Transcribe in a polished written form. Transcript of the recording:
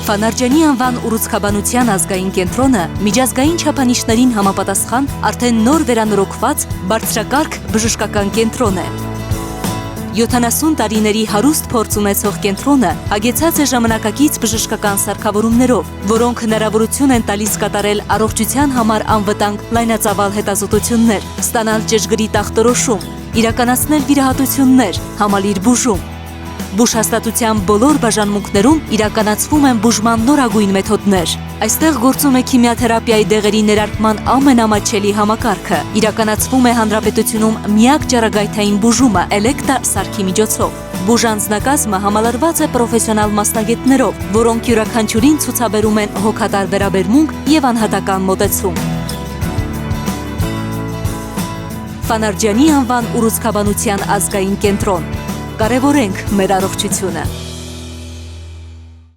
Ֆանարջյանի անվան ուռուցքաբանության ազգային կենտրոնը միջազգային չափանիշներին համապատասխան արդեն նոր վերանորոգված բարձրակարգ բժշկական կենտրոն է։ 70 տարիների հարուստ փորձ ունեցող կենտրոնը հագեցած է ժամանակակից բժշկական սարքավորումներով, որոնք հնարավորություն են տալիս կատարել առողջության համար անվտանգ լայնածավալ հետազոտություններ, ստանալ ճշգրիտ ախտորոշում, իրականացնել վիրահատություններ, համալիր բուժում։ Բուժհաստատության բոլոր բաժանմունքներում իրականացվում են բուժման նորագույն մեթոդներ։ Այստեղ գործում է քիմիաթերապիայի դեղերի ներարկման ամենամատչելի համակարգը։ Իրականացվում է հանրապետությունում միակ ճառագայթային բուժումը էլեկտրասարքի միջոցով։ Բուժանձնակազմը համալրված է պրոֆեսիոնալ մասնագետներով, որոնք յուրաքանչյուրին ցուցաբերում են հոգատար վերաբերմունք եւ անհատական մոտեցում։ Ֆանարջյանի անվան ուռուցքաբանության ազգային կենտրոն։ Կարևորենք մեր առողջությունը։